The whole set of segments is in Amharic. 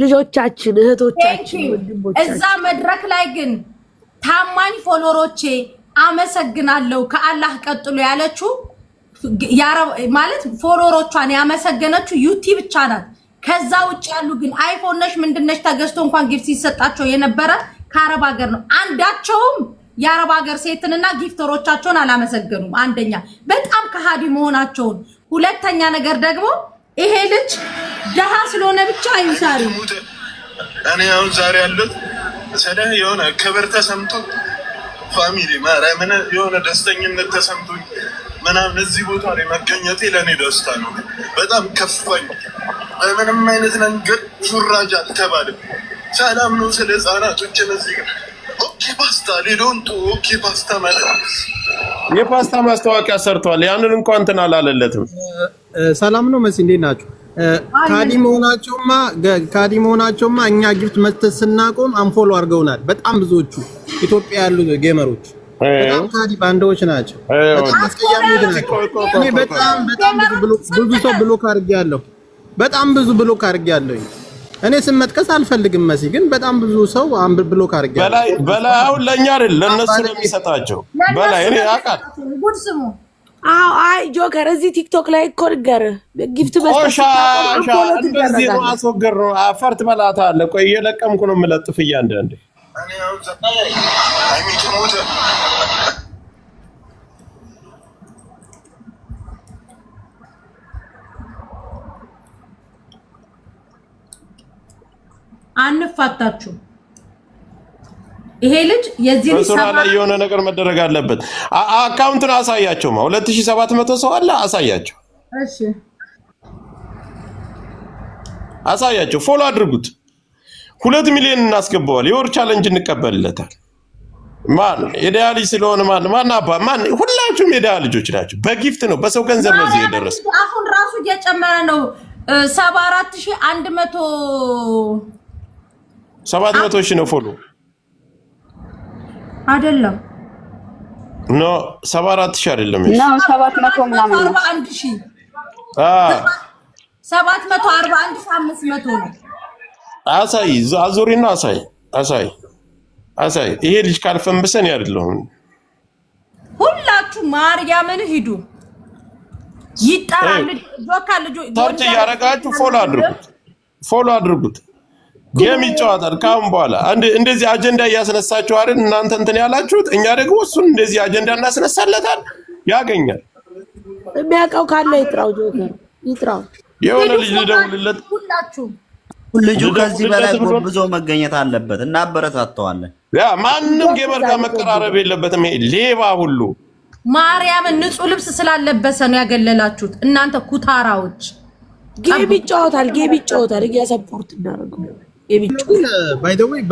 ልጆቻችን እህቶቻችን ወንድሞቻችን እዛ መድረክ ላይ ግን ታማኝ ፎሎወሮቼ አመሰግናለሁ ከአላህ ቀጥሎ ያለችው ማለት ፎሎወሮቿን ያመሰገነችው ዩቲ ብቻ ናት። ከዛ ውጭ ያሉ ግን አይፎን ነሽ ምንድነሽ ተገዝቶ እንኳን ጊፍት ሲሰጣቸው የነበረ ከአረብ ሀገር ነው። አንዳቸውም የአረብ ሀገር ሴትንና ጊፍተሮቻቸውን አላመሰገኑም። አንደኛ በጣም ከሃዲ መሆናቸውን፣ ሁለተኛ ነገር ደግሞ ይሄ ልጅ ደሃ ስለሆነ ብቻ አይሳሪ እኔ አሁን ዛሬ ያሉት ሰደህ የሆነ ክብር ተሰምቶ ፋሚሊ ማርያምን የሆነ ደስተኝነት ተሰምቶኝ ምናምን እዚህ ቦታ ላይ መገኘቴ ለእኔ ደስታ ነው። በጣም ከፋኝ። በምንም አይነት መንገድ ሹራጅ አልተባለም። ሰላም ነው ስለ ህፃናቶች እነዚህ ጋር ኦኬ ፓስታ ሌሎንጡ ኦኬ ፓስታ ማለት የፓስታ ማስታወቂያ ሰርቷል። ያንን እንኳን እንትን አላለለትም። ሰላም ነው መሲ እንዴት ናችሁ? ካዲ መሆናቸውማ እኛ ጊፍት መስጠት ስናቆም አንፎሎ አድርገውናል። በጣም ብዙዎቹ ኢትዮጵያ ያሉ ጌመሮች በጣም ካዲ ባንዶች ናቸው። በጣም አስቀያሚዎች ናቸው። እኔ በጣም ብዙ ሰው ብሎክ አድርጌያለሁ። በጣም ብዙ ብሎክ አድርጌያለሁ። እኔ ስም መጥቀስ አልፈልግም መሲ፣ ግን በጣም ብዙ ሰው ብሎክ አድርጌያለሁ። በላይ አሁን ለኛ አይደል ለነሱ ነው የሚሰጣቸው። በላይ እኔ አቃት ጉድ ስሙ። አይ ጆከር እዚህ ቲክቶክ ላይ እኮ ንገር ጊፍት በስታ እንደዚህ ነው አስወገር ነው አፈርት በላታ አለ። ቆይ እየለቀምኩ ነው የምለጥፍ እያንዳንዴ እኔ አሁን ዘጣይ አይሚት ሞተ አንፋታችሁ። ይሄ ልጅ የዚህ ልጅ ሰራ ላይ የሆነ ነገር መደረግ አለበት። አካውንቱን አሳያቸው። 2700 ሰው አለ። አሳያቸው። እሺ አሳያቸው። ፎሎ አድርጉት። 2 ሚሊዮን እናስገባዋል። የወር ቻሌንጅ እንቀበልለታል። ማን የዳያ ልጅ ስለሆነ ማን ሁላችሁም የዳያ ልጆች ናቸው። በጊፍት ነው በሰው ገንዘብ ነው እዚህ የደረሰው። አሁን ራሱ እየጨመረ ነው። 74100 700 ሺህ ነው ፎሎ አይደለም ኖ 74 ሺህ አይደለም ነው 700 ምናምን 41 ሺህ 741,500 ነው። አሳይ አዙሪና አሳይ ይሄ ልጅ ካልፈንበሰን ያድልሁን ሁላችሁ ማርያምን ሂዱ ይጣራል። ጆካ ልጅ ታርት ያረጋችሁ ፎሎ አድርጉት። ጌም ይጫወታል ካሁን በኋላ እንደዚህ አጀንዳ እያስነሳችሁ አይደል እናንተ እንትን ያላችሁት። እኛ ደግሞ እሱን እንደዚህ አጀንዳ እናስነሳለታል ያገኛል። የሚያውቀው ካለ ይጥራው ጆከር ይጥራው። የሆነ ልጅ ልደውልለት ሁላችሁ ልጁ ከዚህ በላይ ጎብዞ መገኘት አለበት እና አበረታተዋለን። ያ ማንንም ጌመር ጋር መቀራረብ የለበትም። ይሄ ሌባ ሁሉ ማርያምን ንጹህ ልብስ ስላለበሰ ነው ያገለላችሁት እናንተ ኩታራዎች። ጌም ይጫወታል እያሰፖርት እናደርገው ባይ ዘ ወይ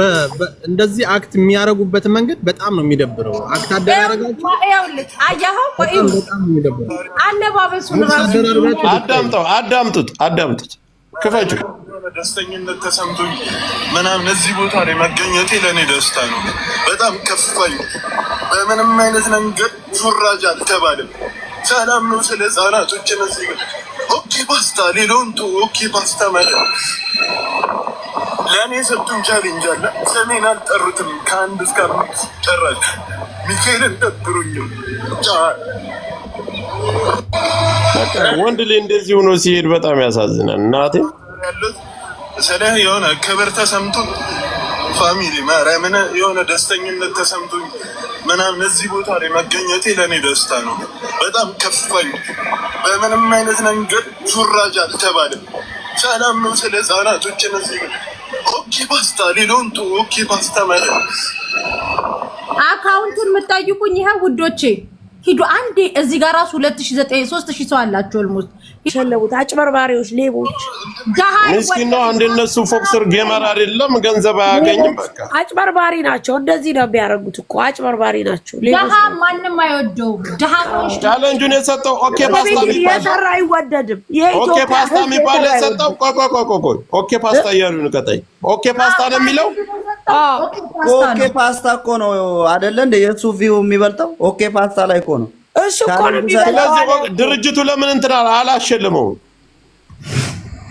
እንደዚህ አክት የሚያረጉበት መንገድ በጣም ነው የሚደብረው። አክት አደራረጋቸው አይያውልት አያው ቆዩ በጣም ነው የሚደብረው። አለባበሱን ራሱ አዳምጡት ክፈቹ። ደስተኝነት ተሰምቶኝ ምናምን እዚህ ቦታ ላይ መገኘቴ ለእኔ ደስታ ነው። በጣም ከፋኝ። በምንም አይነት መንገድ ሹራጅ አልተባለም። ሰላም ነው ስለ ህፃናቶች እነዚህ ጋር ኦኬ ፓስታ ሌሎንጡ ኦኬ ፓስታ ማለት ለእኔ ሰጡን ቻሌንጅ አለ። ሰሜን አልጠሩትም ከ1 እስከ 5 ጨራሽ ሚካኤልን ደብሩኝ። ወንድ ላይ እንደዚህ ሆኖ ሲሄድ በጣም ያሳዝናል። እናቴ ያሉት ስለ የሆነ ክብር ተሰምቶ ፋሚሊ ማርያምን የሆነ ደስተኝነት ተሰምቶኝ ምናምን እዚህ ቦታ ላይ መገኘቴ ለእኔ ደስታ ነው። በጣም ከፋኝ። በምንም አይነት መንገድ ሹራጅ አልተባለም። ሰላም ነው ስለ ህፃናቶች እነዚህ ጋር ኦኬ ፓስታ ሌሎንጡ ኦኬ ፓስታ ማለት አካውንቱን የምትጠይቁኝ ይሄ ውዶቼ ሂዱ አንዴ። እዚህ ጋር ራሱ 2900 3000 ሰው አላችሁ። ኦልሞስት ይሸለቡት አጭበርባሪዎች ሌቦች ምስኪን ነው። እንደነሱ ፎክስር ጌመር አይደለም ገንዘብ አያገኝም። በቃ አጭበርባሪ ናቸው። እንደዚህ ነው የሚያደርጉት እኮ አጭበርባሪ ናቸው። ደሃ ማንም አይወደው። ደሃ ቻሌንጁን የሰጠው ኦኬ ፓስታ የሰራ አይወደድም። ኦኬ ፓስታ የሚባል የሰጠው ቆይ ኦኬ ፓስታ ያሉን ቀጣይ ኦኬ ፓስታ ነው የሚለው። ኦኬ ፓስታ እኮ ነው አይደለ እንደ የሱ ቪው የሚበልጠው ኦኬ ፓስታ ላይ እኮ ነው። እሱ እኮ ነው የሚበልጠው። ድርጅቱ ለምን እንትን አላሸለመው?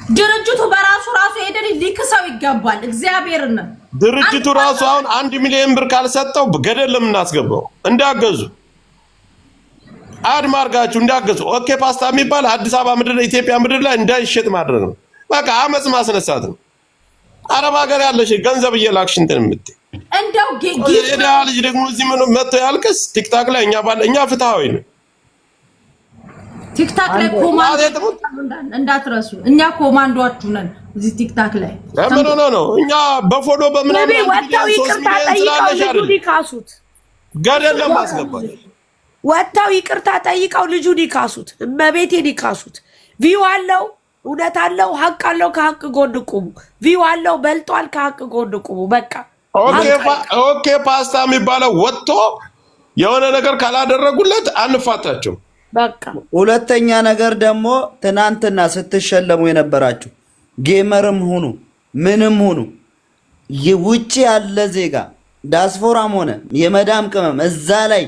ድርጅቱ በራሱ ሄደን ሊክሰው ይገባል። እግዚአብሔርን ድርጅቱ ራሱ አሁን 1 ሚሊዮን ብር ካልሰጠው ገደል ለምናስገባው እንዳገዙ አድማርጋችሁ እንዳገዙ ኦኬ ፓስታ የሚባል አዲስ አበባ ምድር ኢትዮጵያ ምድር ላይ እንዳይሸጥ ማድረግ ነው። በቃ አመጽ ማስነሳት ነው። አረብ ሀገር ያለሽ ገንዘብ እየላክሽ እንትን የምትይ እንደው የዳ ልጅ ደግሞ እዚህ ምን መጥቶ ያልቅስ። ቲክታክ ላይ እኛ ፍትሃዊ ነው። ቲክታክ ላይ ኮማንዶ እንዳትረሱ። እኛ ኮማንዶአችሁ ነን እዚህ ቲክታክ ላይ ነው። እኛ በፎሎ በምናምን ወጣው ይቅርታ ጠይቀው ልጁ ሊካሱት ገደል ለማስገባት ወጣው ይቅርታ ጠይቀው ልጁ ሊካሱት እመቤቴ ሊካሱት። ቪው አለው፣ እውነት አለው፣ ሀቅ አለው። ከሀቅ ጎን ቁሙ። ቪው አለው፣ በልጧል። ከሀቅ ጎን ቁሙ። በቃ ኦኬ ፓስታ የሚባለው ወጥቶ የሆነ ነገር ካላደረጉለት አንፋታቸው። በቃ ሁለተኛ ነገር ደግሞ ትናንትና ስትሸለሙ የነበራችሁ ጌመርም ሁኑ ምንም ሁኑ ውጪ ያለ ዜጋ ዳስፖራም ሆነ የመዳም ቅመም እዛ ላይ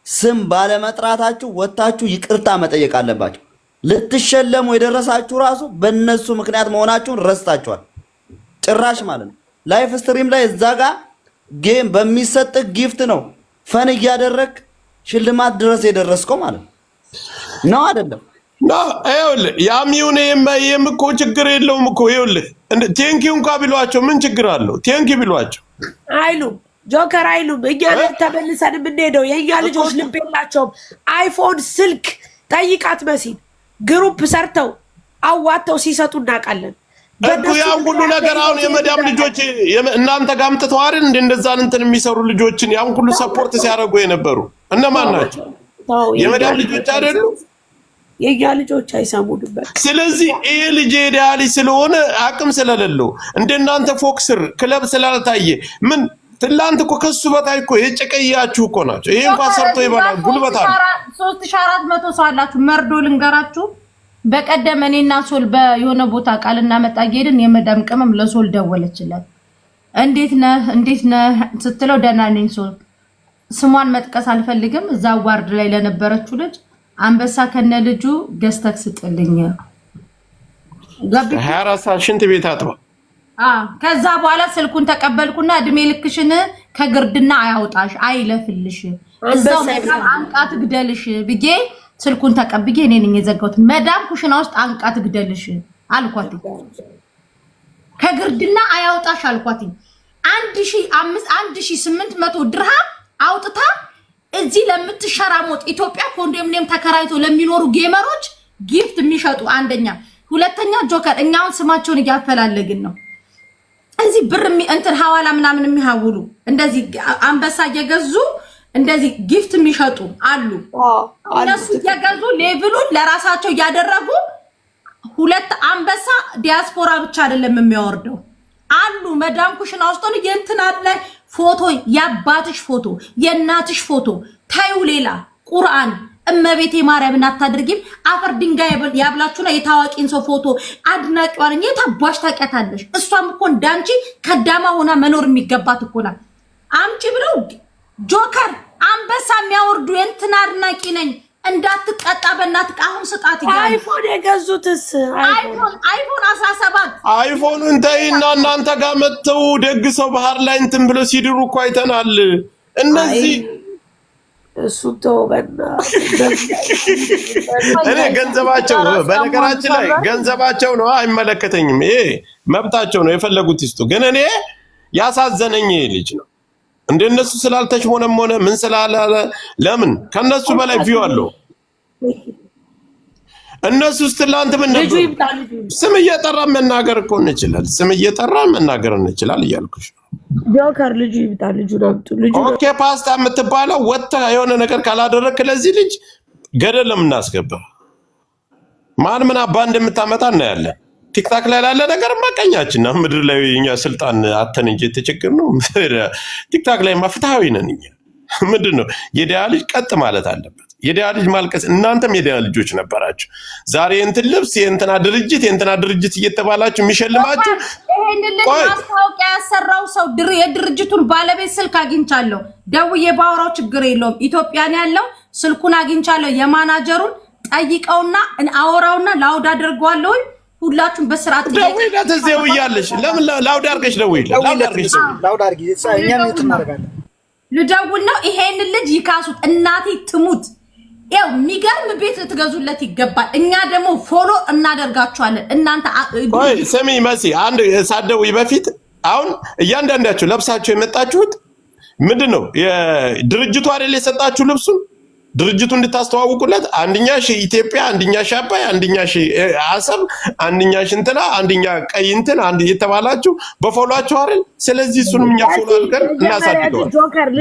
ስም ባለመጥራታችሁ ወጣችሁ ይቅርታ መጠየቅ አለባችሁ። ልትሸለሙ የደረሳችሁ ራሱ በእነሱ ምክንያት መሆናችሁን ረስታችኋል ጭራሽ ማለት ነው። ላይፍ ስትሪም ላይ እዛ ጋር ጌም በሚሰጥ ጊፍት ነው ፈን እያደረግ ሽልማት ድረስ የደረስከው ማለት ነው አይደለም? ይኸውልህ ያሚውን እኮ ችግር የለውም እኮ ይኸውልህ ቴንኪው እንኳን ቢሏቸው ምን ችግር አለው? ቴንኪው ቢሏቸው አይሉም። ጆከር አይሉም። እኛ ተመልሰን የምንሄደው የእኛ ልጆች ልብ የላቸውም። አይፎን ስልክ ጠይቃት መሲል ግሩፕ ሰርተው አዋተው ሲሰጡ እናውቃለን። እኮ ያን ሁሉ ነገር አሁን የመዳም ልጆች እናንተ ጋር አምጥተው አይደል እንደዛ እንትን የሚሰሩ ልጆችን ያን ሁሉ ሰፖርት ሲያደርጉ የነበሩ እነማን ናቸው? የመዳም ልጆች አይደሉ? የኛ ልጆች አይሰሙንበት። ስለዚህ ይሄ ልጅ ሄዳሊ ስለሆነ አቅም ስለሌለው እንደናንተ ፎክስር ክለብ ስላልታየ ምን ትላንት እኮ ከሱ በታይ እኮ የጨቀያችሁ እኮ ናቸው። ይሄ እንኳን ሰርቶ ይባላል ጉልበት አለ። 3400 ሰው አላችሁ። መርዶ ልንገራችሁ። በቀደም እኔና ሶል በየሆነ ቦታ ቃል እናመጣ ጌድን የመዳም ቅመም ለሶል ደወለችለት። እንዴት ነህ ስትለው ደህና ነኝ ሶል። ስሟን መጥቀስ አልፈልግም። እዛ ዋርድ ላይ ለነበረችው ልጅ አንበሳ ከነ ልጁ ገዝተክ ስጥልኝ 24 ሰዓት ሽንት ቤት አጥባ ከዛ በኋላ ስልኩን ተቀበልኩና እድሜ ልክሽን ከግርድና አያውጣሽ አይለፍልሽ እዛው መዳም አንቃት ግደልሽ ብዬ ስልኩን ተቀብዬ እኔ ነኝ የዘጋሁት። መዳም ኩሽና ውስጥ አንቃት ግደልሽ አልኳት። ከግርድና አያውጣሽ አልኳት። 1800 ድርሃም አውጥታ እዚህ ለምትሸራሞጥ ኢትዮጵያ ኮንዶሚኒየም ተከራይቶ ለሚኖሩ ጌመሮች ጊፍት የሚሸጡ አንደኛ፣ ሁለተኛ ጆከር እኛውን ስማቸውን እያፈላለግን ነው። እዚህ ብር እንትን ሐዋላ ምናምን የሚያውሉ እንደዚህ አንበሳ እየገዙ እንደዚህ ጊፍት የሚሸጡ አሉ። እነሱ እየገዙ ሌቭሉን ለራሳቸው እያደረጉ ሁለት አንበሳ ዲያስፖራ ብቻ አይደለም የሚያወርደው አሉ። መዳም ኩሽና ውስጥ ነው የእንትና ላይ ፎቶ ያባትሽ ፎቶ የእናትሽ ፎቶ ታዩ ሌላ ቁርአን እመቤቴ ማርያምን አታድርጊም አፈር ድንጋይ ያብላችሁና የታዋቂን ሰው ፎቶ አድናቂዋ ነኝ የታባሽ ታውቂያታለሽ። እሷም እኮ እንዳንቺ ከዳማ ሆና መኖር የሚገባት እኮ ናት። አምጪ ብለው ጆከር አንበሳ የሚያወርዱ የእንትና አድናቂ ነኝ እንዳትቀጣ በእናትህ አሁን ስጣት ይላል። አይፎን የገዙትስ አይፎን 17 አይፎኑን ተይና እናንተ ጋር መተው ደግ ሰው ባህር ላይ እንትን ብሎ ሲድሩ እኮ አይተናል። እነዚህ እሱ ተወበና እኔ ገንዘባቸው በነገራችን ላይ ገንዘባቸው ነው፣ አይመለከተኝም። ይሄ መብታቸው ነው፣ የፈለጉት ይስጡ። ግን እኔ ያሳዘነኝ ይሄ ልጅ ነው። እንደነሱ ስላልተሽሞነሞነ ምን ስላላለ ለምን ከነሱ በላይ ቪው አለው። እነሱ ስትላንት ምን ነበር ስም እየጠራ መናገር እኮ እንችላል፣ ስም እየጠራ መናገር እንችላል እያልኩሽ ጆከር ልጁ ይብጣ ልጁ ልጁ ኦኬ ፓስታ የምትባለው ወጣ የሆነ ነገር ካላደረክ ለዚህ ልጅ ገደል ለምናስገባ ማን ምን አባ እንደምታመጣ እናያለን። ቲክታክ ላይ ያለ ነገር ማቀኛችን ነው። ምድር ላይ እኛ ስልጣን አተን እንጂ ተቸግር ነው። ቲክታክ ላይ ማፍታዊ ነን እኛ። ምንድነው የዲያ ልጅ ቀጥ ማለት አለበት። የዲያ ልጅ ማልቀስ። እናንተም የዲያ ልጆች ነበራችሁ። ዛሬ እንትን ልብስ የእንትና ድርጅት እየተባላችሁ የሚሸልማችሁ ይሄንን ማስታወቂያ ያሰራው ሰው የድርጅቱን ባለቤት ስልክ አግኝቻለሁ። ደውዬ ባወራው ችግር የለውም። ኢትዮጵያን ያለው ስልኩን አግኝቻለሁ። የማናጀሩን ጠይቀውና አወራውና ላውድ አድርገዋለሁ። ሁላችሁም በስርዓት ደውይለት እዚያው እያለሽ ለምን ላውድ አድርገሽ ደውይለት ላውድ አድርጊ እኛም እናደርጋለን ልደውል ነው ይሄን ልጅ ይካሱት እናቴ ትሙት ያው የሚገርም ቤት ልትገዙለት ይገባል እኛ ደግሞ ፎሎ እናደርጋችኋለን እናንተ ቆይ ስሚ መሲ አንድ ሳትደውይ በፊት አሁን እያንዳንዳችሁ ለብሳችሁ የመጣችሁት ምንድነው የድርጅቱ አይደል የሰጣችሁ ልብሱን ድርጅቱ እንድታስተዋውቁለት አንደኛ ኢትዮጵያ አንደኛ ሻባይ አንደኛ አሰብ አንደኛ ሽንተላ አንደኛ ቀይንትን አንድ የተባላችሁ በፎሎአችሁ አይደል ስለዚህ እሱንም እኛ ፎሎ አድርገን እናሳድገዋል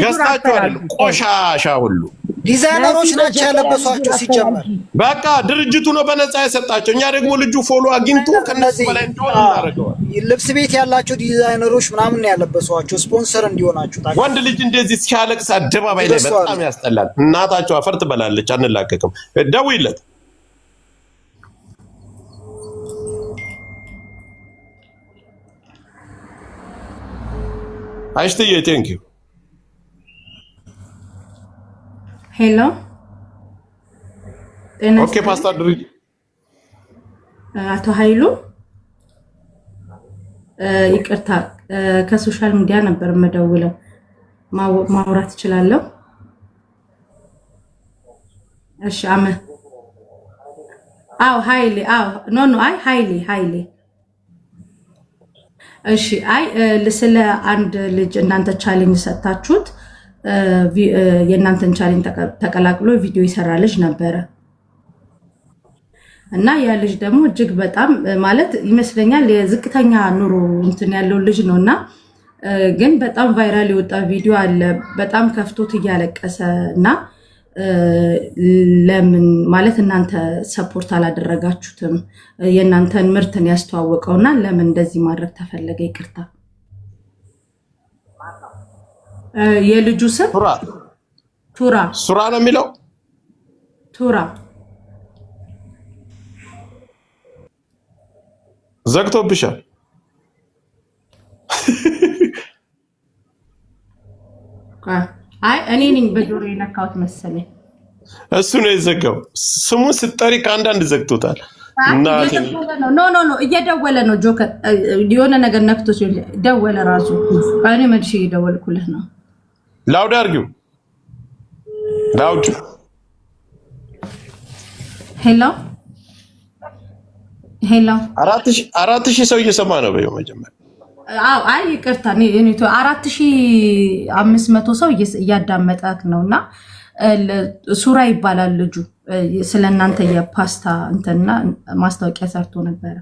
ገዝታችሁ አይደል ቆሻሻ ሁሉ ዲዛይነሮች ናቸው ያለበሷቸው ሲጀመር በቃ ድርጅቱ ነው በነፃ የሰጣቸው እኛ ደግሞ ልጁ ፎሎ አግኝቶ ከነሱ በላይ እንደሆነ እናደርገዋል ልብስ ቤት ያላቸው ዲዛይነሮች ምናምን ነው ያለበሷቸው ስፖንሰር እንዲሆናችሁ ታዲያ ወንድ ልጅ እንደዚህ ሲያለቅስ አደባባይ ላይ በጣም ያስጠላል እናታቸው አፈር ትበላለች አንላቀቅም ደውይለት አይሽትዬ ቴንክ ዩ ሄሎ ኦኬ ፓስታር ድርጅ አቶ ኃይሉ ይቅርታ ከሶሻል ሚዲያ ነበር መደውለው ማውራት እችላለሁ እሺ አው ኃይሌ አው ኖ አይ ኃይሌ እሺ አይ ስለ አንድ ልጅ እናንተ ቻሌንጅ ሰጣችሁት የእናንተን ቻሌንጅ ተቀላቅሎ ቪዲዮ ይሰራ ልጅ ነበረ እና ያ ልጅ ደግሞ እጅግ በጣም ማለት ይመስለኛል የዝቅተኛ ኑሮ እንትን ያለው ልጅ ነውና ግን በጣም ቫይራል የወጣ ቪዲዮ አለ በጣም ከፍቶት እያለቀሰ እና ለምን ማለት እናንተ ሰፖርት አላደረጋችሁትም የእናንተን ምርትን ያስተዋወቀውና ለምን እንደዚህ ማድረግ ተፈለገ ይቅርታ የልጁ ስም ቱራ ነው የሚለው ቱራ ዘግቶብሻል አይ እኔ ነኝ በጆሮ የነካሁት መሰለኝ እሱ ነው የዘጋው ስሙ ስትጠሪ ከአንዳንድ ዘግቶታል ኖ እየደወለ ነው ጆከር የሆነ ነገር ነክቶ ሲል ደወለ ራሱ እኔ መልሼ እየደወልኩልህ ነው ላውድ አድርጊው ላውድ ሄሎ 4000 ሰው እየሰማ ነው በየው መጀመሪያ አው አይ ይቅርታ እኔ 4500 ሰው እያዳመጣክ ነውና ሱራ ይባላል ልጁ ስለናንተ የፓስታ እንትና ማስታወቂያ ሰርቶ ነበር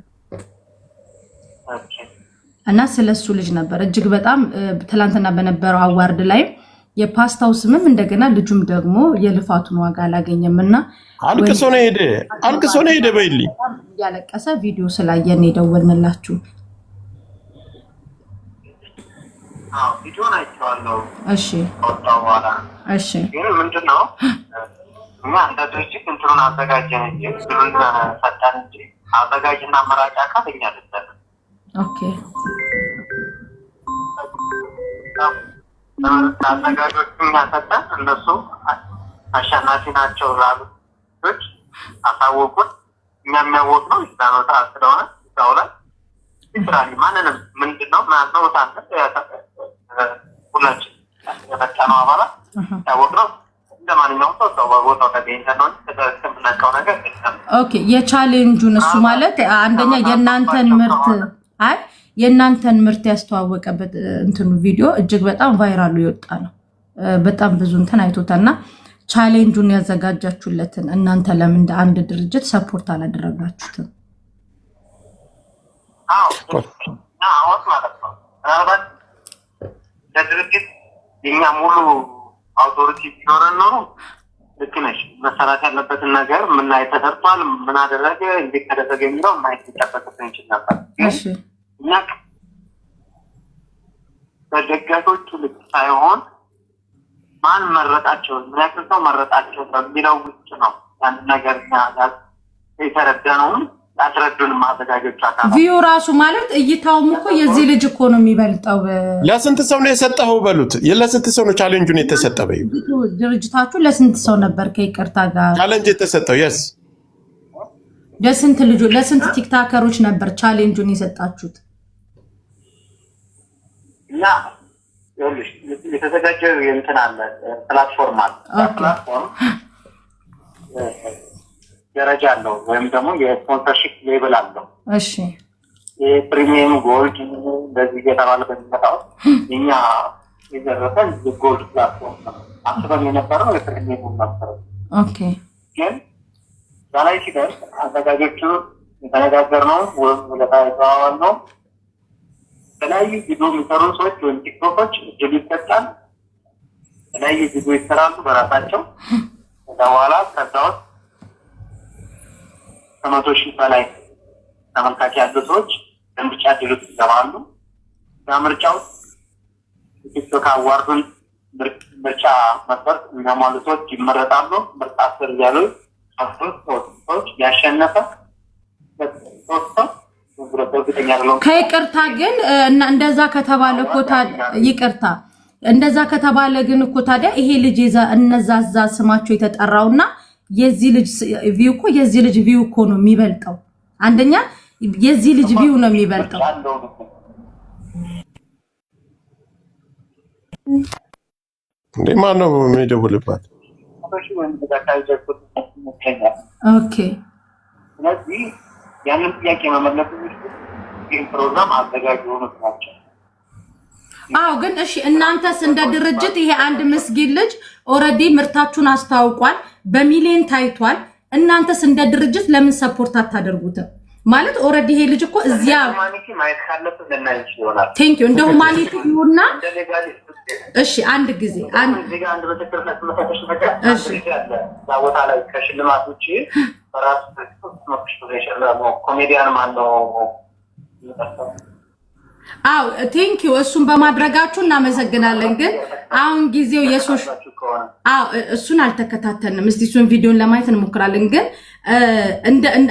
እና ስለሱ ልጅ ነበር እጅግ በጣም ትላንትና በነበረው አዋርድ ላይ የፓስታው ስምም እንደገና ልጁም ደግሞ የልፋቱን ዋጋ አላገኘምና አልቅሶ ነው ሄደ በይልኝ ያለቀሰ ቪዲዮ ስላየን የደወልንላችሁ ቪዲዮን አይቼዋለሁ እሺ ወጣዋላ እሺ ግን ምንድነው እኛ እንደ ድርጅት እንትኑን አዘጋጀን እንጂ ብሉን ፈጣን እንጂ አዘጋጅና መራጫ ካለኛ አይደለም ኦኬ አዘጋጆቹን ያሰጣን እነሱ አሸናፊ ናቸው ላሉት አሳወቁን የሚያወቅ ነው ይዛነው ታስደውና ይዛው ላይ ይስራሊ ማንንም ምንድነው ማነው ታንተ ሁላችን የመጣነው አባላ ያወቅነው እንደማንኛውም ሰው ቦታው ተገኝተን ነው ተከምናቀው ነገር ኦኬ የቻሌንጁን እሱ ማለት አንደኛ የእናንተን ምርት ያስተዋወቀበት እንትኑ ቪዲዮ እጅግ በጣም ቫይራሉ ይወጣ ነው በጣም ብዙ እንትን አይቶታልና ቻሌንጁን ያዘጋጃችሁለትን እናንተ ለምን እንደ አንድ ድርጅት ሰፖርት አላደረጋችሁትም አዎ ማለት ነው ምናልባት ለድርጅት የኛ ሙሉ አውቶሪቲ ቢኖረን ነው ልክ ነሽ መሰራት ያለበትን ነገር ምን ላይ ተሰርቷል ምን አደረገ እንዴት ተደረገ የሚለው ማየት ይጠበቅብን ይችላል ነበር እሺ እኛ በደጋቶቹ ልክ ሳይሆን ማን መረጣቸው ምን ያክል ሰው መረጣቸው በሚለው ውስጥ ነው ያን ነገር የተረዳነው አስረዱን ማዘጋጆች አካባቢ ቪው ራሱ ማለት እይታውም እኮ የዚህ ልጅ እኮ ነው የሚበልጠው ለስንት ሰው ነው የሰጠው በሉት ለስንት ሰው ነው ቻሌንጁን የተሰጠው ድርጅታችሁ ለስንት ሰው ነበር ከይቅርታ ጋር ቻሌንጅ የተሰጠው ለስንት ቲክታከሮች ነበር ቻሌንጁን የሰጣችሁት? እና ይኸውልሽ የተዘጋጀው የእንትን አለ ፕላትፎርም አለ። ፕላትፎርም ደረጃ አለው ወይም ደግሞ የስፖንሰርሺፕ ሌብል አለው። እሺ የፕሪሚየም ጎልድ እንደዚህ የተባለ በሚመጣው እኛ የደረሰን የጎልድ ፕላትፎርም ነው። አስበን የነበረው የፕሪሚየም ነበር። ኦኬ ግን ዛላይ ሲደርስ አዘጋጆቹ የተነጋገርነው ወይም ለታይተዋል ነው በላይ ቪዲዮ የሚሰሩ ሰዎች ወይም ቲክቶኮች እድል ይሰጣል። በላይ ቪዲዮ ይሰራሉ በራሳቸው በኋላ ከዛው 100,000 በላይ ተመልካች ያሉ ሰዎች ለምርጫ ድርጅት ይገባሉ። በምርጫው ቲክቶክ አዋርዱን ምርጫ መስፈርት የሚያሟሉ ሰዎች ይመረጣሉ። ምርጫ ስር ያሉ ሰዎች ያሸነፈ ከይቅርታ ግን እንደዛ ከተባለ እኮ ይቅርታ እንደዛ ከተባለ ግን እኮ ታዲያ ይሄ ልጅ እነዛዛ ስማቸው የተጠራውና የዚህ ልጅ ቪው እኮ የዚህ ልጅ ቪው እኮ ነው የሚበልጠው። አንደኛ የዚህ ልጅ ቪው ነው የሚበልጠው። እንዴ ማን ነው የሚደውልባት? ኦኬ ስለዚህ ያንን ጥያቄ መመለስ ይህ ፕሮግራም አዘጋጅ ሆኖት ናቸው። አዎ ግን እሺ እናንተስ እንደ ድርጅት ይሄ አንድ ምስጊን ልጅ ኦሬዲ ምርታችሁን አስተዋውቋል፣ በሚሊዮን ታይቷል። እናንተስ እንደ ድርጅት ለምን ሰፖርት አታደርጉትም? ማለት ኦሬዲ ይሄ ልጅ እኮ እዚያ ሁማኒቲ ማየት ካለበት ለናይች ይሆናል። ቴንክ ዩ እንደ ሁማኒቲ ይሁንና እሺ አንድ ጊዜ እዚህ አንድ በተከታታይ ተመሳሳይ ነገር እሺ ቦታ ላይ ከሽልማት ውጪ በራሱ ሞቲቬሽን ነው ኮሜዲያን ማን ነው? አው ቴንክ ዩ እሱን በማድረጋችሁ እናመሰግናለን። ግን አሁን ጊዜው እሱን አልተከታተልንም። እስቲ እሱን ቪዲዮን ለማየት እንሞክራለን። ግን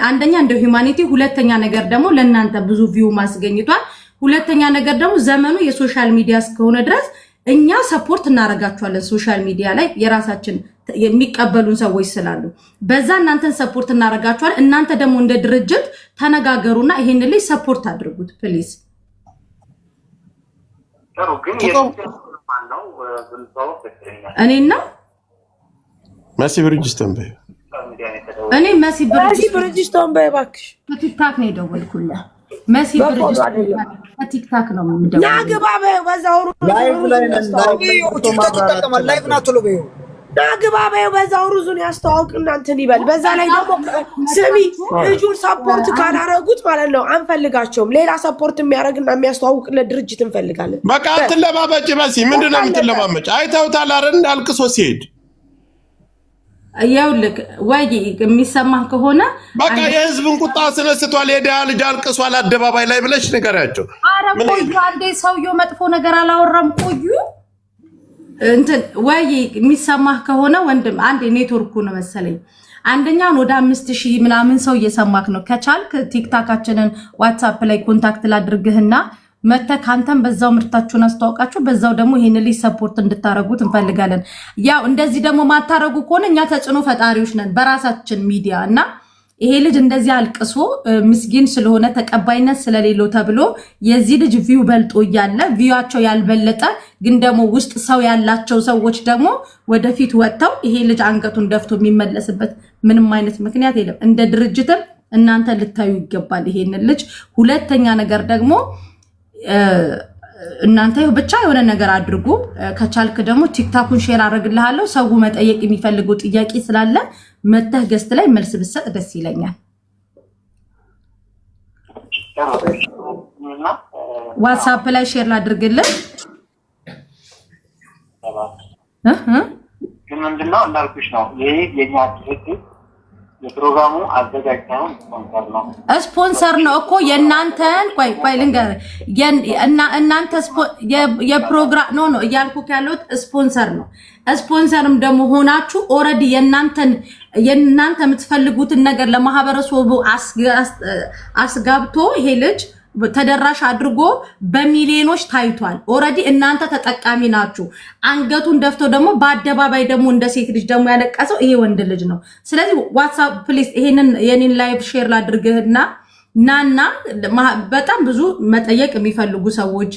አንደኛ እንደ ሂዩማኒቲ፣ ሁለተኛ ነገር ደግሞ ለእናንተ ብዙ ቪው ማስገኝቷል። ሁለተኛ ነገር ደግሞ ዘመኑ የሶሻል ሚዲያ እስከሆነ ድረስ እኛ ሰፖርት እናረጋችኋለን። ሶሻል ሚዲያ ላይ የራሳችን የሚቀበሉን ሰዎች ስላሉ በዛ እናንተን ሰፖርት እናረጋችኋለን። እናንተ ደግሞ እንደ ድርጅት ተነጋገሩና ይሄን ልጅ ሰፖርት አድርጉት ፕሊዝ። እኔና መሲ ብርጅስቶን በይ እኔ መሲ ብርጅስቶን በይ እባክሽ። ከቲክታክ ነው የደወልኩልህ። መሲ ብርጅስቶን ከቲክታክ ነው የምደውልልህ። ናግባ በዛው ላይቭ ላይ ቲክታክ ይጠቀማል። ላይቭ ናት ቶሎ በይው ናግባ በዛው ሩዙን ያስተዋውቅ እናንተን ይበል። በዛ ላይ ደግሞ ስሚ ልጁን ሰፖርት ካላረጉት ማለት ነው አንፈልጋቸውም። ሌላ ሰፖርት የሚያደርግና የሚያስተዋውቅለት ድርጅት እንፈልጋለን። በቃ አትለማመጭ መሲ። ምንድነው የምትለማመጭ? አይተውታል አይደል እንዳልቅሶ ሲሄድ ያውልክ ወይ የሚሰማህ ከሆነ በቃ የህዝብን ቁጣ አስነስቷል። የድሃ ልጅ አልቅሷል አደባባይ ላይ ብለሽ ንገሪያቸው። ኧረ ቆዩ አንዴ ሰውየው መጥፎ ነገር አላወራም። ቆዩ እንትን ወይ የሚሰማህ ከሆነ ወንድም አንዴ ኔትወርኩ ነው መሰለኝ። አንደኛውን ወደ 5000 ምናምን ሰው እየሰማክ ነው። ከቻልክ ቲክታካችንን ዋትስአፕ ላይ ኮንታክት ላድርግህና መተክ አንተም በዛው ምርታችሁን አስተዋውቃችሁ በዛው ደግሞ ይሄን ልጅ ሰፖርት እንድታረጉት እንፈልጋለን። ያው እንደዚህ ደግሞ ማታረጉ ከሆነ እኛ ተጽዕኖ ፈጣሪዎች ነን በራሳችን ሚዲያ እና ይሄ ልጅ እንደዚህ አልቅሶ ምስኪን ስለሆነ ተቀባይነት ስለሌለው ተብሎ የዚህ ልጅ ቪው በልጦ እያለ ቪዋቸው ያልበለጠ ግን ደግሞ ውስጥ ሰው ያላቸው ሰዎች ደግሞ ወደፊት ወጥተው ይሄ ልጅ አንገቱን ደፍቶ የሚመለስበት ምንም አይነት ምክንያት የለም። እንደ ድርጅትም እናንተ ልታዩ ይገባል ይሄን ልጅ። ሁለተኛ ነገር ደግሞ እናንተ ብቻ የሆነ ነገር አድርጉ። ከቻልክ ደግሞ ቲክታኩን ሼር አደርግልሃለሁ። ሰው መጠየቅ የሚፈልገው ጥያቄ ስላለ መተህ ገስት ላይ መልስ ብሰጥ ደስ ይለኛል። ዋትስአፕ ላይ ሼር ላድርግልህ። ግን ምንድነው እንዳልኩሽ ነው ይሄ የኛ ድርጅት የፕሮግራሙ አዘጋጅ ሳይሆን ስፖንሰር ነው እኮ የእናንተን ቆይ ልንገርህ እናንተ የፕሮግራም ነው እያልኩ ያለሁት ስፖንሰር ነው። ስፖንሰርም ደግሞ ሆናችሁ ኦሬዲ የእናንተ የምትፈልጉትን ነገር ለማህበረሰቡ አስጋብቶ ይሄ ልጅ ተደራሽ አድርጎ በሚሊዮኖች ታይቷል። ኦሬዲ እናንተ ተጠቃሚ ናችሁ። አንገቱን ደፍቶ ደግሞ በአደባባይ ደግሞ እንደ ሴት ልጅ ደግሞ ያለቀሰው ይሄ ወንድ ልጅ ነው። ስለዚህ ዋትስአፕ ፕሊዝ ይሄንን የኔን ላይቭ ሼር ላድርግህና ናና በጣም ብዙ መጠየቅ የሚፈልጉ ሰዎች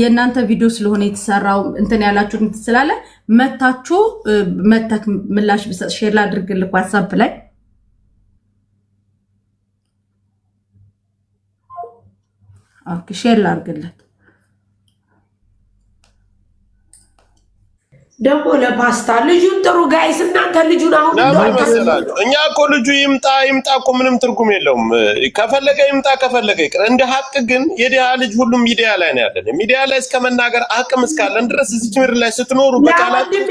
የእናንተ ቪዲዮ ስለሆነ የተሰራው እንትን ያላችሁ እንትስላለ መታችሁ መተክ ምላሽ ብሰጥ ሼር ላድርግልህ ዋትስአፕ ላይ ኦኬ ሼር ላድርግለት ደግሞ ለፓስታ ልጁን ጥሩ ጋይስ እናንተ ልጁን አሁን እኛ እኮ ልጁ ይምጣ እኮ ምንም ትርጉም የለውም ከፈለገ ይምጣ ከፈለገ ይቅር እንደ ሀቅ ግን የዲያ ልጅ ሁሉም ሚዲያ ላይ ነው ያለን ሚዲያ ላይ እስከመናገር አቅም እስካለን ድረስ እዚህ ምድር ላይ ስትኖሩ በቃላችሁ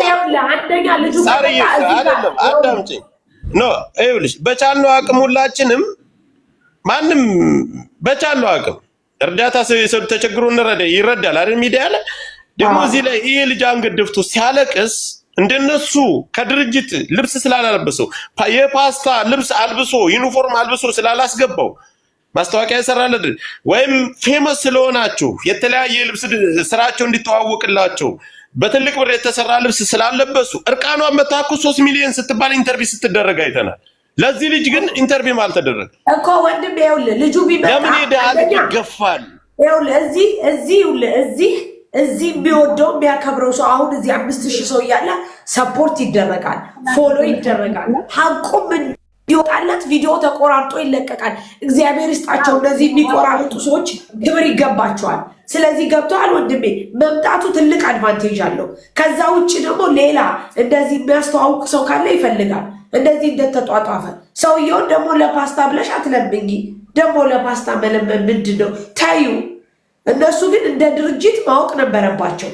አንደኛ ልጁ አይደለም አዳምጪ ኖ አይውልሽ በቻልነው አቅም ሁላችንም ማንም በቻልነው አቅም እርዳታ ሰው ተቸግሮ ይረዳል አይደል ሚዲያ ላይ ደግሞ እዚህ ላይ ይሄ ልጅ አንገት ደፍቶ ሲያለቅስ እንደነሱ ከድርጅት ልብስ ስላላለበሰው የፓስታ ልብስ አልብሶ ዩኒፎርም አልብሶ ስላላስገባው ማስታወቂያ ያሰራል ወይም ፌመስ ስለሆናችሁ የተለያየ ልብስ ስራቸው እንዲተዋወቅላቸው በትልቅ ብር የተሰራ ልብስ ስላለበሱ እርቃኗን መታኩ 3 ሚሊዮን ስትባል ኢንተርቪው ስትደረግ አይተናል ለዚህ ልጅ ግን ኢንተርቪው አልተደረገ እኮ ወንድም ይኸውልህ ልጁ ቢመጣ ለምን ሄዳል ይገፋል ይኸውልህ እዚህ ቢወደው ቢያከብረው ሰው አሁን እዚህ 5000 ሰው ያለ ሰፖርት ይደረጋል ፎሎ ይደረጋል ሐቁም ይወጣለት ቪዲዮ ተቆራርጦ ይለቀቃል እግዚአብሔር ይስጣቸው እነዚህ የሚቆራርጡ ሰዎች ክብር ይገባቸዋል ስለዚህ ገብቷል ወንድሜ መምጣቱ ትልቅ አድቫንቴጅ አለው ከዛ ውጪ ደግሞ ሌላ እንደዚህ የሚያስተዋውቅ ሰው ካለ ይፈልጋል እንደዚህ እንደተጧጧፈ ሰውየውን ደግሞ ለፓስታ ብለሽ አትለምኝ ደግሞ ለፓስታ መለመን ምንድነው ታዩ እነሱ ግን እንደ ድርጅት ማወቅ ነበረባቸው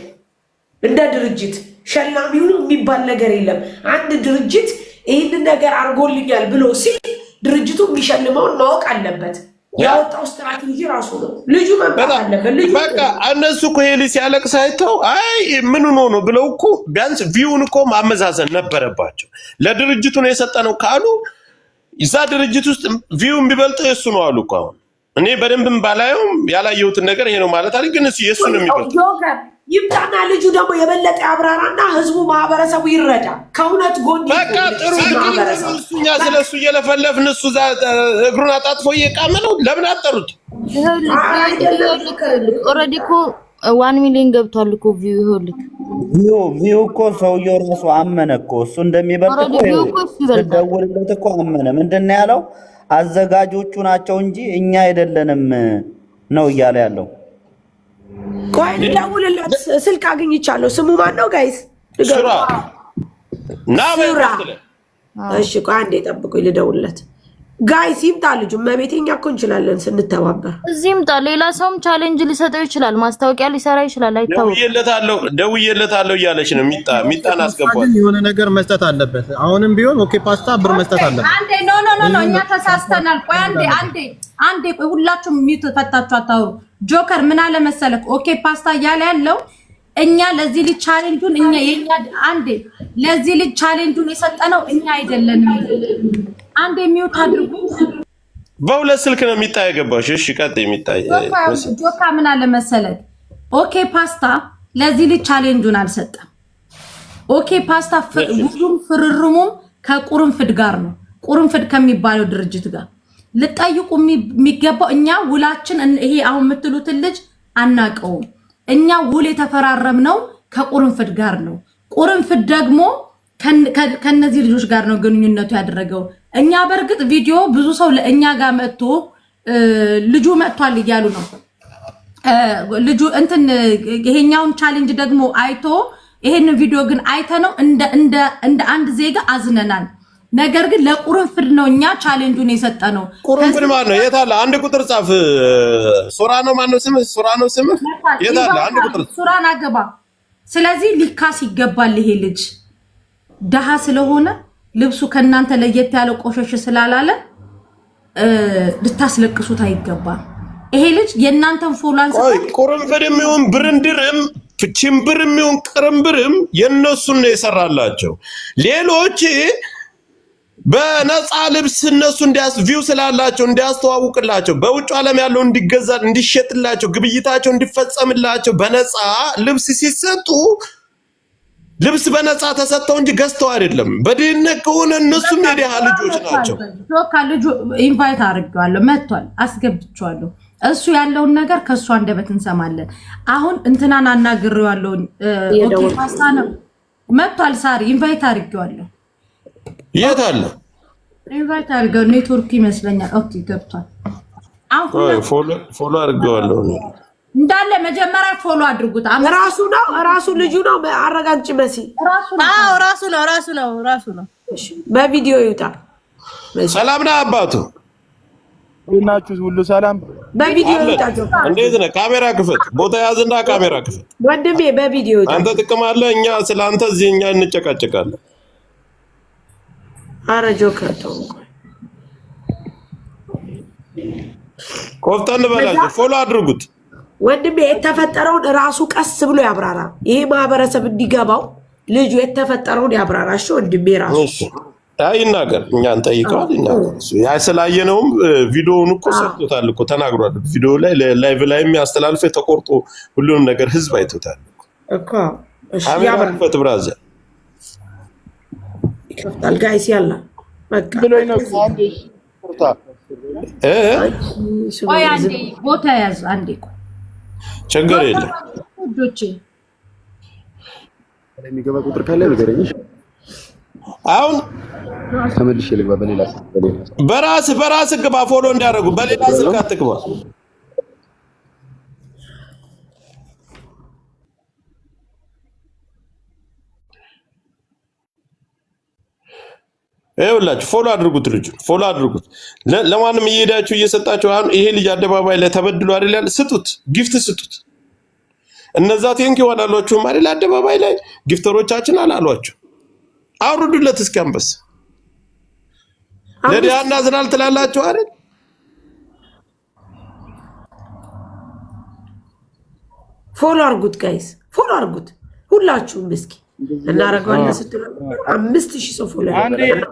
እንደ ድርጅት ሸላሚው የሚባል ነገር የለም አንድ ድርጅት ይሄን ነገር አርጎልኛል ብሎ ሲል ድርጅቱ የሚሸልመውን ማወቅ አለበት ያወጣው ስትራቴጂ ራሱ ነው ልጁ መጣ አለበት ልጁ በቃ እነሱ እኮ ሄሊ ሲያለቅስ አይተው አይ ምን ነው ብለው እኮ ቢያንስ ቪውን እኮ ማመዛዘን ነበረባቸው ለድርጅቱ ነው የሰጠነው ካሉ ይዛ ድርጅት ውስጥ ቪውን ቢበልጥ እሱ ነው አሉ እኮ አሁን እኔ በደንብም ባላየውም ያላየሁትን ነገር ይሄ ነው ማለት አይደል ግን እሱ የሱ ነው የሚበልጥ ይምጣና ልጁ ደግሞ የበለጠ አብራራና ህዝቡ ማህበረሰቡ ይረዳ ከሁለት ጎን በቃ ጥሩ እሱኛ ስለሱ እየለፈለፍን እሱ እግሩን አጣጥፎ እየቃመነው ለምን አጠሩት ኦሬዲ እኮ 1 ሚሊዮን ገብቷል እኮ ቪው ይኸውልህ ቪው እኮ ሰውየው ራሱ አመነ እኮ እሱ እንደሚበልጥ እኮ ደውልለት እኮ አመነ ምንድነው ያለው አዘጋጆቹ ናቸው እንጂ እኛ አይደለንም ነው እያለ ያለው ቆይ ልደውልለት ስልክ አግኝቻለሁ ስሙ ማን ነው ጋይስ ሱራ ሱራ እሺ ቆይ አንዴ ጠብቁኝ ልደውልለት ጋይስ ይምጣ ልጁ መቤቴኛ እኮ እንችላለን ስንተባበር እዚህ ይምጣ ሌላ ሰውም ቻሌንጅ ሊሰጠው ይችላል ማስታወቂያ ሊሰራ ይችላል አይታወቅም ደውዬለታለሁ እያለች ነው ሚጣን አስገባል የሆነ ነገር መስጠት አለበት አሁንም ቢሆን ኦኬ ፓስታ ብር መስጠት አለበት አንዴ ኖ እኛ ተሳስተናል ቆይ አንዴ ቆይ ሁላችሁም ሚውት ፈታችሁ አታውሩ ጆከር ምን አለ መሰለክ ኦኬ ፓስታ እያለ ያለው እኛ ለዚህ ልጅ ቻሌንጁን የኛ አንዴ ለዚህ ልጅ ቻሌንጁን የሰጠነው እኛ አይደለንም አንዴ ሚውት አድርጉ በሁለት ስልክ ነው የሚታይ ገባሽ እሺ ቀጥ የሚታይ ጆካ ምን አለ መሰለክ ኦኬ ፓስታ ለዚህ ልጅ ቻሌንጁን አልሰጠም ኦኬ ፓስታ ሁሉም ፍርርሙም ከቁርንፍድ ጋር ነው ቁርንፍድ ከሚባለው ድርጅት ጋር ልጠይቁ የሚገባው እኛ ውላችን ይሄ አሁን የምትሉትን ልጅ አናቀውም እኛ ውል የተፈራረምነው ከቁርንፍድ ጋር ነው ቁርንፍድ ደግሞ ከነዚህ ልጆች ጋር ነው ግንኙነቱ ያደረገው እኛ በርግጥ ቪዲዮ ብዙ ሰው ለእኛ ጋር መጥቶ ልጁ መጥቷል እያሉ ነው ልጁ እንትን ይሄኛውን ቻሌንጅ ደግሞ አይቶ ይሄን ቪዲዮ ግን አይተነው እንደ አንድ ዜጋ አዝነናል ነገር ግን ለቁርንፍድ ነው እኛ ቻሌንጁን የሰጠነው ቁርንፍድ ማለት ነው የታለ አንድ ቁጥር ጻፍ ሱራ ነው ማን ነው ስም ሱራ ነው ስም የታለ አንድ ቁጥር ሱራን አገባ ስለዚህ ሊካስ ይገባል ይሄ ልጅ ደሃ ስለሆነ ልብሱ ከናንተ ለየት ያለ ቆሸሽ ስላላለ ልታስለቅሱት አይገባም ይሄ ልጅ የናንተን ፎሎዋንስ ቁርንፍድም ይሁን ብርንድርም ፍቺምብርም ይሁን ቅርምብርም የነሱን ነው የሰራላቸው ሌሎች በነፃ ልብስ እነሱ ቪው ስላላቸው እንዲያስተዋውቅላቸው በውጭ ዓለም ያለው እንዲገዛ እንዲሸጥላቸው ግብይታቸው እንዲፈጸምላቸው በነፃ ልብስ ሲሰጡ ልብስ በነፃ ተሰጥተው እንጂ ገዝተው አይደለም። በድህነት ከሆነ እነሱም የደሃ ልጆች ናቸው። ጆካ ልጁ ኢንቫይት አድርጌዋለሁ፣ መጥቷል፣ አስገብቼዋለሁ። እሱ ያለውን ነገር ከእሱ አንደበት እንሰማለን። አሁን እንትናን አናግሬዋለሁ። ኦኬ ፓስታ ነው መጥቷል። ሳሪ ኢንቫይት አድርጌዋለሁ። የት አለ? ኢንቫይት አድርገው ኔትወርክ ይመስለኛል። ኦኬ ገብቷል። አሁን ፎሎ አድርጌዋለሁ። እንዳለ መጀመሪያ ፎሎ አድርጉት። ራሱ ልጁ ነው። አረጋግጭ መሲ። ራሱ ነው። በቪዲዮ ይውጣ። ሰላም ነው አባቱ። እናችሁ ሁሉ ሰላም። በቪዲዮ ይውጣ። እንዴት ነህ? ካሜራ ክፈት። ቦታ ያዝና ካሜራ ክፈት ወንድሜ። በቪዲዮ ይውጣ። አንተ ጥቅም አለ። እኛ ስለአንተ እዚህ እኛ እንጨቃጨቃለን። አረ ጆከር ተው። ቆፍጠን በላችሁ። ፎሎ አድርጉት ወንድሜ። የተፈጠረውን ራሱ ቀስ ብሎ ያብራራ። ይሄ ማህበረሰብ እንዲገባው ልጁ የተፈጠረውን ያብራራ። እሺ ወንድሜ ራሱ ይናገር። እኛ እንጠይቀዋል። ይናገር። ያ ስላየነውም ቪዲዮውን እኮ ሰርቶታል እኮ ተናግሯል። ቪዲዮ ላይ ላይቭ ላይም ያስተላልፈ ተቆርጦ ሁሉንም ነገር ህዝብ አይቶታል እኮ። እሺ ያበርፈት ብራዘር ይከፍታል። ጋይስ ያላ በቃ ብሎኝ ነው። አንዴ ቁርታ ቆይ አንዴ ቦታ ያዝ። አንዴ ችግር የለም ልጆቼ። የሚገባ ቁጥር ካለ ንገረኝ። አሁን ተመልሼ ልግባ። በራስ ግባ። ፎሎ እንዲያደርጉ በሌላ ስልክ አትግባ። ይኸውላችሁ ፎሎ አድርጉት። ልጁን ፎሎ አድርጉት። ለማንም እየሄዳችሁ እየሰጣችሁ አሁን ይሄ ልጅ አደባባይ ላይ ተበድሎ አይደል ያለ፣ ስጡት፣ ጊፍት ስጡት። እነዛ ቴንክ ይሆናሏችሁም አይደል አደባባይ ላይ ጊፍተሮቻችን አላሏችሁ። አውርዱለት እስኪ አንበሳ። ለዲያና ዝናል ትላላችሁ አይደል? ፎሎ አድርጉት ጋይስ፣ ፎሎ አድርጉት ሁላችሁም። እስኪ እናረጋለን ስትሉ 5000 ሰው ፎሎ ያደርጋል።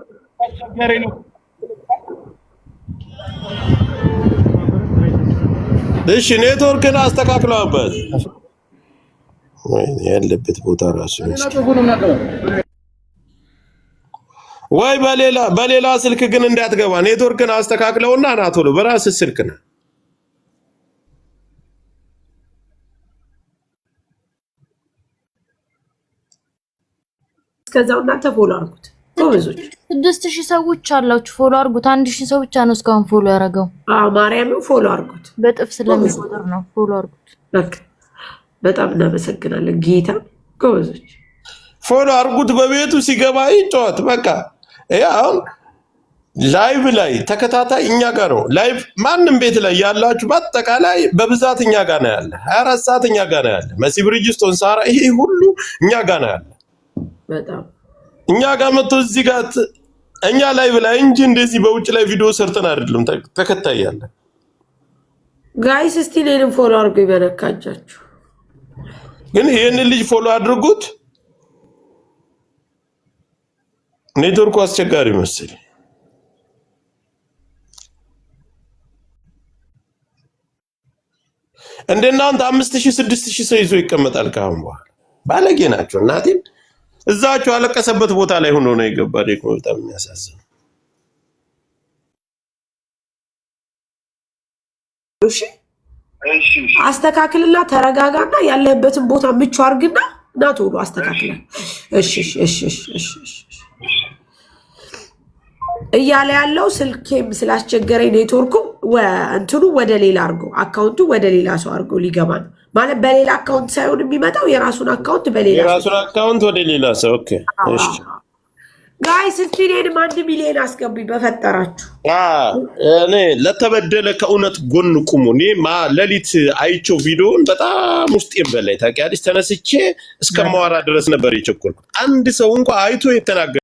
እሺ ኔትወርክን አስተካክለውበት ያለበት ቦታ ራሱ ወይ በሌላ ስልክ ግን እንዳትገባ። ኔትወርክን አስተካክለውና ናቶሎ በራስ ስልክ ነው። እስከዛው እናንተ ፎሎ አድርጉት። ጎበዞች 6000 ሰዎች አላችሁ። ፎሎ አድርጉት። 1000 ሰው ብቻ ነው እስካሁን ፎሎ ያደረገው። ማርያምን ፎሎ አድርጉት። በጥፍ ስለሚቆጥር ነው። ፎሎ አድርጉት። በቃ በጣም እናመሰግናለን ጌታ። ጎበዞች ፎሎ አድርጉት። በቤቱ ሲገባ ይጫወት። በቃ አሁን ላይቭ ላይ ተከታታይ እኛ ጋር ነው። ላይቭ ማንም ቤት ላይ ያላችሁ በአጠቃላይ በብዛት እኛ ጋር ነው ያለ። 24 ሰዓት እኛ ጋር ነው ያለ። መሲ ብሪጅስቶን፣ ሳራ፣ ይሄ ሁሉ እኛ ጋር ነው ያለ። በጣም እኛ ጋር መጥቶ እዚህ ጋር እኛ ላይቭ ላይ እንጂ እንደዚህ በውጭ ላይ ቪዲዮ ሰርተን አይደለም ተከታይ ያለ። ጋይስ እስቲ እኔንም ፎሎ አድርጉ ይበረካጃችሁ። ግን ይሄንን ልጅ ፎሎ አድርጉት። ኔትወርኩ አስቸጋሪ መሰለኝ። እንደናንተ 5000 6000 ሰው ይዞ ይቀመጣል። ካሁን በኋላ ባለጌ ናቸው። እናቴን እዛቸው አለቀሰበት ቦታ ላይ ሆኖ ነው የገባ። ደግሞ በጣም የሚያሳዝን። እሺ አስተካክልና ተረጋጋና ያለህበትን ቦታ ምቹ አድርግና ና ቶሎ አስተካክላ። እሺ እያለ ያለው ስልኬም ስላስቸገረኝ ኔትወርኩ እንትኑ ወደ ሌላ አድርጎ አካውንቱ ወደ ሌላ ሰው አድርጎ ሊገባ ነው ማለት። በሌላ አካውንት ሳይሆን የሚመጣው የራሱን አካውንት በሌላ የራሱን አካውንት ወደ ሌላ ሰው። ኦኬ እሺ ጋይስ እስቲ እኔንም 1 ሚሊዮን አስገቡኝ በፈጠራችሁ። እኔ ለተበደለ ከእውነት ጎን ቁሙ። እኔ ሌሊት አይቼው ቪዲዮውን በጣም ውስጤን በላይ ታውቂያለሽ። ተነስቼ እስከማወራ ድረስ ነበር የቸኮልኩት። አንድ ሰው እንኳን አይቶ የተናገረ